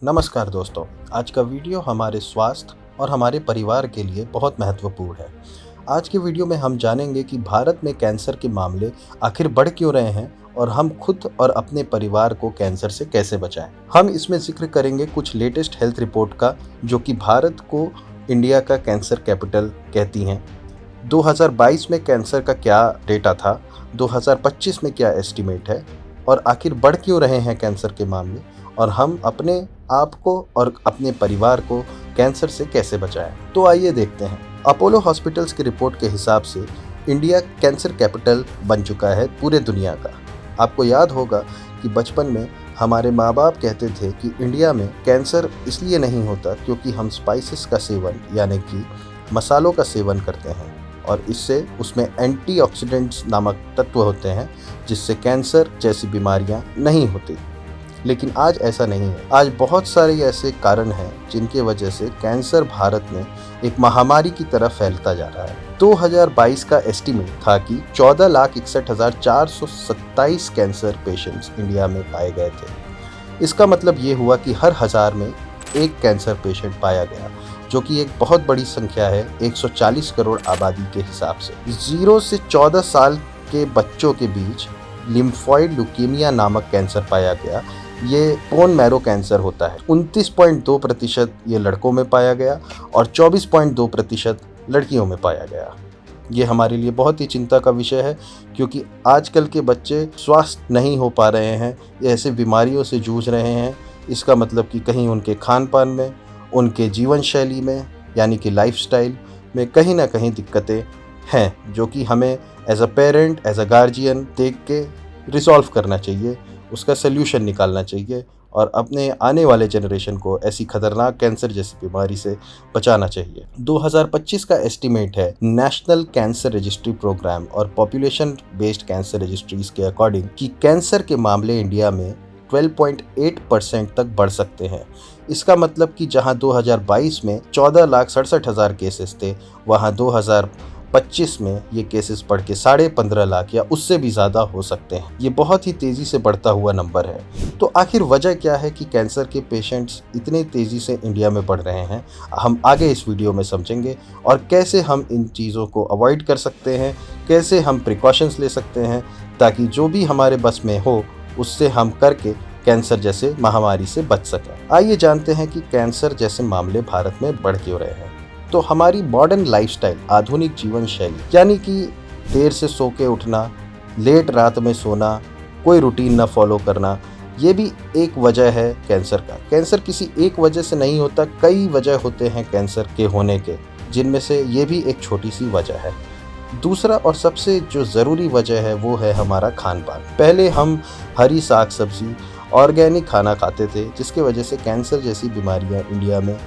नमस्कार दोस्तों। आज का वीडियो हमारे स्वास्थ्य और हमारे परिवार के लिए बहुत महत्वपूर्ण है। आज के वीडियो में हम जानेंगे कि भारत में कैंसर के मामले आखिर बढ़ क्यों रहे हैं और हम खुद और अपने परिवार को कैंसर से कैसे बचाएं। हम इसमें जिक्र करेंगे कुछ लेटेस्ट हेल्थ रिपोर्ट का, जो कि भारत को इंडिया का कैंसर कैपिटल कहती हैं। 2022 में कैंसर का क्या डेटा था, 2025 में क्या एस्टिमेट है और आखिर बढ़ क्यों रहे हैं कैंसर के मामले, और हम अपने आप को और अपने परिवार को कैंसर से कैसे बचाएं। तो आइए देखते हैं। अपोलो हॉस्पिटल्स की रिपोर्ट के हिसाब से इंडिया कैंसर कैपिटल बन चुका है पूरे दुनिया का। आपको याद होगा कि बचपन में हमारे माँ बाप कहते थे कि इंडिया में कैंसर इसलिए नहीं होता क्योंकि हम स्पाइसेस का सेवन यानी कि मसालों का सेवन करते हैं, और इससे उसमें एंटीऑक्सीडेंट्स नामक तत्व होते हैं जिससे कैंसर जैसी बीमारियां नहीं होती। लेकिन आज ऐसा नहीं है। आज बहुत सारे ऐसे कारण हैं जिनके वजह से कैंसर भारत में एक महामारी की तरह फैलता जा रहा है। 2022 का एस्टिमेट था कि 14,61,427 कैंसर पेशेंट्स इंडिया में पाए गए थे। इसका मतलब ये हुआ कि हर 1000 में एक कैंसर पेशेंट पाया गया, जो कि एक बहुत बड़ी संख्या है 140 करोड़ आबादी के हिसाब से। 0 से 14 साल के बच्चों के बीच लिम्फॉइड ल्यूकेमिया नामक कैंसर पाया गया। ये बोन मैरो कैंसर होता है। 29.2% ये लड़कों में पाया गया और 24.2% लड़कियों में पाया गया। ये हमारे लिए बहुत ही चिंता का विषय है, क्योंकि आजकल के बच्चे स्वस्थ नहीं हो पा रहे हैं, ऐसे बीमारियों से जूझ रहे हैं। इसका मतलब कि कहीं उनके खान पान में, उनके जीवन शैली में यानी कि लाइफस्टाइल में कहीं ना कहीं दिक्कतें हैं, जो कि हमें as a parent, as a guardian देख के रिसॉल्व करना चाहिए, उसका सल्यूशन निकालना चाहिए और अपने आने वाले जनरेशन को ऐसी खतरनाक कैंसर जैसी बीमारी से बचाना चाहिए। 2025 का एस्टिमेट है नेशनल कैंसर रजिस्ट्री प्रोग्राम और पॉपुलेशन बेस्ड कैंसर रजिस्ट्रीज के अकॉर्डिंग कि कैंसर के मामले इंडिया में 12.8% तक बढ़ सकते हैं। इसका मतलब कि जहां 2022 में 14,67,000 केसेस थे, वहां 2025 में ये केसेस बढ़ के 15.5 लाख या उससे भी ज़्यादा हो सकते हैं। ये बहुत ही तेज़ी से बढ़ता हुआ नंबर है। तो आखिर वजह क्या है कि कैंसर के पेशेंट्स इतने तेज़ी से इंडिया में बढ़ रहे हैं, हम आगे इस वीडियो में समझेंगे, और कैसे हम इन चीज़ों को अवॉइड कर सकते हैं, कैसे हम प्रिकॉशंस ले सकते हैं, ताकि जो भी हमारे बस में हो उससे हम करके कैंसर जैसे महामारी से बच सकें। आइए जानते हैं कि कैंसर जैसे मामले भारत में बढ़ क्यों रहे हैं। तो हमारी मॉडर्न लाइफस्टाइल, आधुनिक जीवन शैली, यानी कि देर से सो के उठना, लेट रात में सोना, कोई रूटीन ना फॉलो करना, ये भी एक वजह है कैंसर का। कैंसर किसी एक वजह से नहीं होता, कई वजह होते हैं कैंसर के होने के, जिनमें से ये भी एक छोटी सी वजह है। दूसरा और सबसे जो ज़रूरी वजह है वो है हमारा खान पान। पहले हम हरी साग सब्जी, ऑर्गेनिक खाना खाते थे, जिसके वजह से कैंसर जैसी बीमारियां इंडिया में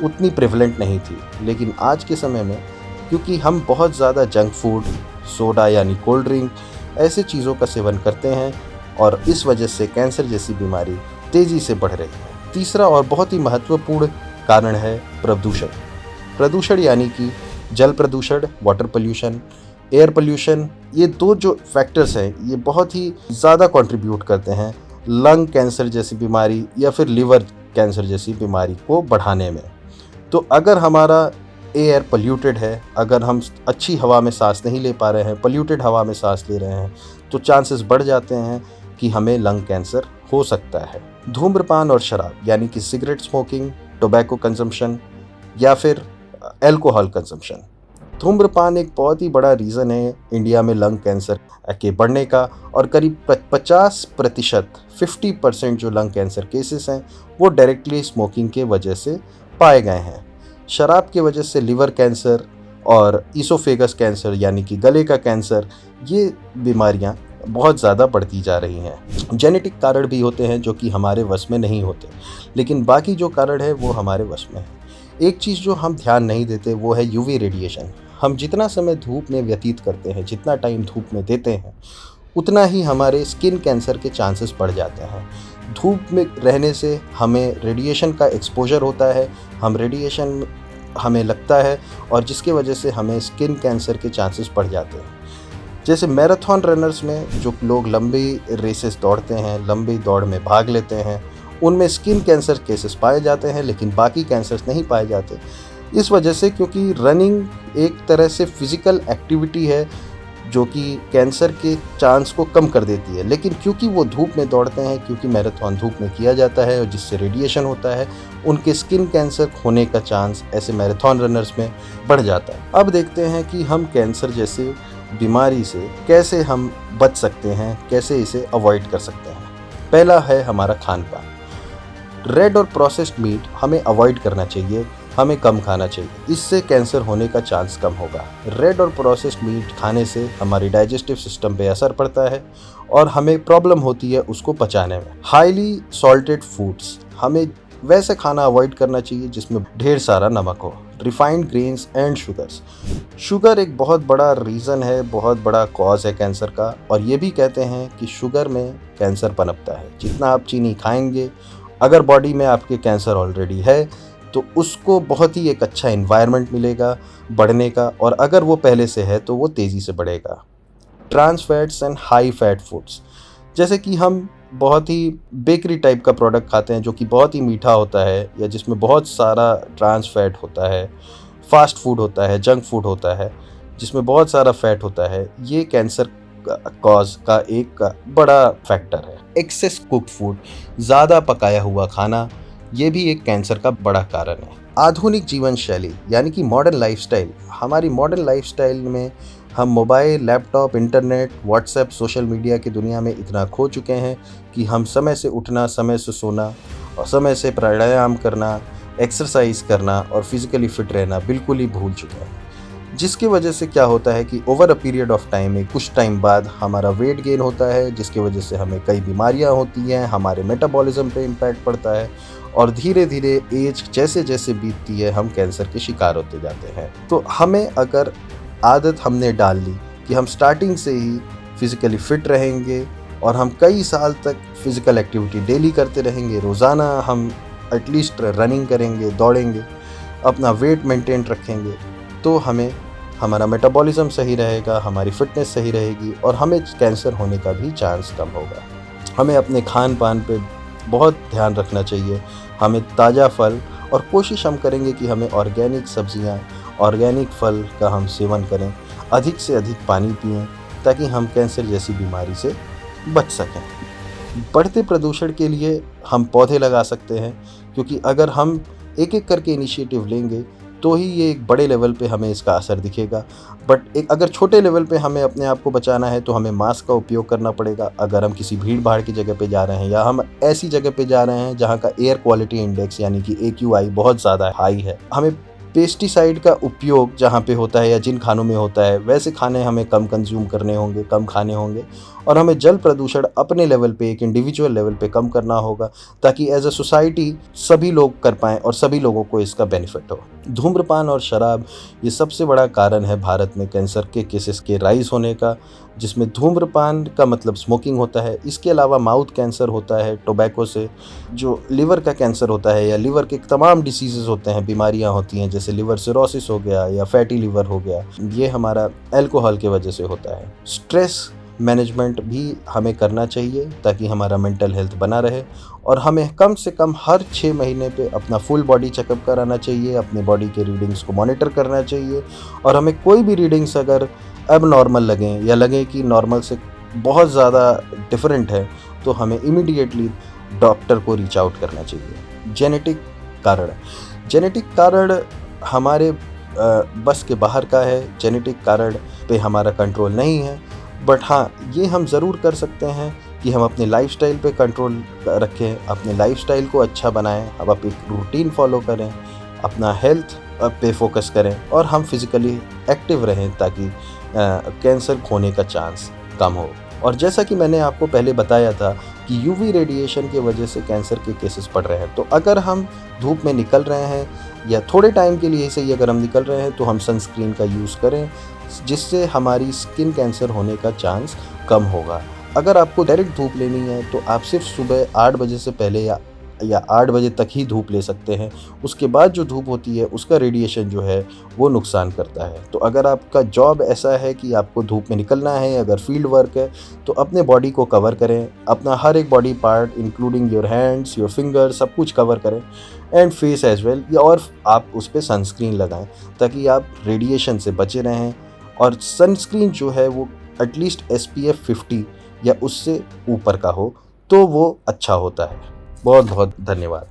उतनी प्रेवलेंट नहीं थी। लेकिन आज के समय में क्योंकि हम बहुत ज़्यादा जंक फूड, सोडा यानी कोल्ड ड्रिंक, ऐसे चीज़ों का सेवन करते हैं, और इस वजह से कैंसर जैसी बीमारी तेज़ी से बढ़ रही है। तीसरा और बहुत ही महत्वपूर्ण कारण है प्रदूषण। प्रदूषण यानी कि जल प्रदूषण, वाटर पोल्यूशन, एयर पोल्यूशन। ये दो जो फैक्टर्स हैं ये बहुत ही ज़्यादा कंट्रीब्यूट करते हैं लंग कैंसर जैसी बीमारी या फिर लिवर कैंसर जैसी बीमारी को बढ़ाने में। तो अगर हमारा एयर पोल्यूटेड है, अगर हम अच्छी हवा में सांस नहीं ले पा रहे हैं, पोल्यूटेड हवा में सांस ले रहे हैं, तो चांसेस बढ़ जाते हैं कि हमें लंग कैंसर हो सकता है। धूम्रपान और शराब यानी कि सिगरेट स्मोकिंग, टोबैको कंजम्पशन या फिर एल्कोहल कंजम्पशन। धूम्रपान एक बहुत ही बड़ा रीज़न है इंडिया में लंग कैंसर के बढ़ने का, और करीब 50% जो लंग कैंसर केसेस हैं वो डायरेक्टली स्मोकिंग के वजह से पाए गए हैं। शराब की वजह से लिवर कैंसर और ईसोफेगस कैंसर यानी कि गले का कैंसर, ये बीमारियां बहुत ज़्यादा बढ़ती जा रही हैं। जेनेटिक कारण भी होते हैं जो कि हमारे वश में नहीं होते, लेकिन बाकी जो कारण है वो हमारे वश में है। एक चीज़ जो हम ध्यान नहीं देते वो है यूवी रेडिएशन। हम जितना समय धूप में व्यतीत करते हैं, जितना टाइम धूप में देते हैं, उतना ही हमारे स्किन कैंसर के चांसेस बढ़ जाते हैं। धूप में रहने से हमें रेडिएशन का एक्सपोजर होता है, हम रेडिएशन हमें लगता है, और जिसके वजह से हमें स्किन कैंसर के चांसेस बढ़ जाते हैं। जैसे मैराथन रनर्स में जो लोग लंबी रेसेस दौड़ते हैं, लंबी दौड़ में भाग लेते हैं, उनमें स्किन कैंसर केसेस पाए जाते हैं लेकिन बाकी कैंसर्स नहीं पाए जाते। इस वजह से, क्योंकि रनिंग एक तरह से फिजिकल एक्टिविटी है जो कि कैंसर के चांस को कम कर देती है, लेकिन क्योंकि वो धूप में दौड़ते हैं, क्योंकि मैराथन धूप में किया जाता है और जिससे रेडिएशन होता है, उनके स्किन कैंसर होने का चांस ऐसे मैराथन रनर्स में बढ़ जाता है। अब देखते हैं कि हम कैंसर जैसे बीमारी से कैसे हम बच सकते हैं, कैसे इसे अवॉइड कर सकते हैं। पहला है हमारा खान पान। रेड और प्रोसेस्ड मीट हमें अवॉइड करना चाहिए, हमें कम खाना चाहिए, इससे कैंसर होने का चांस कम होगा। रेड और प्रोसेस्ड मीट खाने से हमारी डाइजेस्टिव सिस्टम पे असर पड़ता है और हमें प्रॉब्लम होती है उसको पचाने में। हाईली सॉल्टेड फूड्स, हमें वैसे खाना अवॉइड करना चाहिए जिसमें ढेर सारा नमक हो। Refined grains and sugars, sugar एक बहुत बड़ा रीज़न है, बहुत बड़ा कॉज है कैंसर का, और ये भी कहते हैं कि शुगर में कैंसर पनपता है। जितना आप चीनी खाएंगे, अगर बॉडी में आपके कैंसर ऑलरेडी है तो उसको बहुत ही एक अच्छा एनवायरनमेंट मिलेगा बढ़ने का, और अगर वो पहले से है तो वो तेज़ी से बढ़ेगा। Trans fats and high fat foods, जैसे कि हम बहुत ही बेकरी टाइप का प्रोडक्ट खाते हैं जो कि बहुत ही मीठा होता है या जिसमें बहुत सारा ट्रांस फैट होता है, फास्ट फूड होता है, जंक फूड होता है जिसमें बहुत सारा फैट होता है, ये कैंसर कॉज का एक बड़ा फैक्टर है। एक्सेस कुक्ड फूड, ज़्यादा पकाया हुआ खाना, ये भी एक कैंसर का बड़ा कारण है। आधुनिक जीवन शैली यानी कि मॉडर्न लाइफस्टाइल, हमारी मॉडर्न लाइफस्टाइल में हम mobile, laptop, internet, WhatsApp, social media की दुनिया में इतना खो चुके हैं कि हम समय से उठना, समय से सोना और समय से प्राणायाम करना, एक्सरसाइज करना और फिजिकली फिट रहना बिल्कुल ही भूल चुके हैं। जिसकी वजह से क्या होता है कि over a period of time में कुछ टाइम बाद हमारा वेट गेन होता है, जिसकी वजह से हमें कई बीमारियां होती हैं, हमारे मेटाबॉलिज्म पे इम्पैक्ट पड़ता है और धीरे धीरे एज जैसे जैसे बीतती है हम कैंसर के शिकार होते जाते हैं। तो हमें अगर आदत हमने डाल ली कि हम स्टार्टिंग से ही फिज़िकली फिट रहेंगे और हम कई साल तक फिज़िकल एक्टिविटी डेली करते रहेंगे, रोज़ाना हम एटलीस्ट रनिंग करेंगे, दौड़ेंगे, अपना वेट मेंटेन रखेंगे, तो हमें हमारा मेटाबॉलिज्म सही रहेगा, हमारी फिटनेस सही रहेगी और हमें कैंसर होने का भी चांस कम होगा। हमें अपने खान पान पे बहुत ध्यान रखना चाहिए। हमें ताज़ा फल, और कोशिश हम करेंगे कि हमें ऑर्गेनिक सब्जियां, ऑर्गेनिक फल का हम सेवन करें, अधिक से अधिक पानी पिएं ताकि हम कैंसर जैसी बीमारी से बच सकें। बढ़ते प्रदूषण के लिए हम पौधे लगा सकते हैं, क्योंकि अगर हम एक एक करके इनिशिएटिव लेंगे तो ही ये एक बड़े लेवल पे हमें इसका असर दिखेगा। बट एक अगर छोटे लेवल पे हमें अपने आप को बचाना है तो हमें मास्क का उपयोग करना पड़ेगा। अगर हम किसी भीड़ भाड़ की जगह पे जा रहे हैं या हम ऐसी जगह पे जा रहे हैं जहाँ का एयर क्वालिटी इंडेक्स यानी कि AQI बहुत ज़्यादा हाई है, हमें पेस्टिसाइड का उपयोग जहाँ पे होता है या जिन खानों में होता है वैसे खाने हमें कम कंज्यूम करने होंगे, कम खाने होंगे, और हमें जल प्रदूषण अपने लेवल पे, एक इंडिविजुअल लेवल पे कम करना होगा ताकि एज अ सोसाइटी सभी लोग कर पाएँ और सभी लोगों को इसका बेनिफिट हो। धूम्रपान और शराब ये सबसे बड़ा कारण है भारत में कैंसर के केसेस के राइज होने का, जिसमें धूम्रपान का मतलब स्मोकिंग होता है। इसके अलावा माउथ कैंसर होता है टोबैको से, जो लिवर का कैंसर होता है या लिवर के तमाम डिसीजेज होते हैं, बीमारियां होती हैं जैसे लिवर सिरोसिस हो गया या फैटी लिवर हो गया, ये हमारा अल्कोहल की वजह से होता है। स्ट्रेस मैनेजमेंट भी हमें करना चाहिए ताकि हमारा मेंटल हेल्थ बना रहे, और हमें कम से कम हर 6 महीने पे अपना फुल बॉडी चेकअप कराना चाहिए, अपने बॉडी के रीडिंग्स को मॉनिटर करना चाहिए, और हमें कोई भी रीडिंग्स अगर अब नॉर्मल लगें या लगे कि नॉर्मल से बहुत ज़्यादा डिफरेंट है तो हमें इमीडिएटली डॉक्टर को रीच आउट करना चाहिए। जेनेटिक कारण हमारे बस के बाहर का है, जेनेटिक कारण पे हमारा कंट्रोल नहीं है, बट हाँ ये हम ज़रूर कर सकते हैं कि हम अपने लाइफस्टाइल पे कंट्रोल रखें, अपने लाइफस्टाइल को अच्छा बनाएं, अब आप एक रूटीन फॉलो करें, अपना हेल्थ पे फोकस करें और हम फिज़िकली एक्टिव रहें ताकि कैंसर होने का चांस कम हो। और जैसा कि मैंने आपको पहले बताया था कि यूवी रेडिएशन की वजह से कैंसर के केसेस बढ़ रहे हैं, तो अगर हम धूप में निकल रहे हैं या थोड़े टाइम के लिए सही अगर हम निकल रहे हैं तो हम सनस्क्रीन का यूज़ करें, जिससे हमारी स्किन कैंसर होने का चांस कम होगा। अगर आपको डायरेक्ट धूप लेनी है तो आप सिर्फ सुबह 8 बजे से पहले या या 8 बजे तक ही धूप ले सकते हैं। उसके बाद जो धूप होती है उसका रेडिएशन जो है वो नुकसान करता है। तो अगर आपका जॉब ऐसा है कि आपको धूप में निकलना है, अगर फील्ड वर्क है, तो अपने बॉडी को कवर करें, अपना हर एक body part including your hands, your finger, सब कुछ कवर करें एंड फेस एज वेल, या और आप उस पे सनस्क्रीन लगाएं ताकि आप रेडिएशन से बचे रहें। और सनस्क्रीन जो है वो एटलीस्ट SPF 50 या उससे ऊपर का हो तो वो अच्छा होता है। बहुत बहुत धन्यवाद।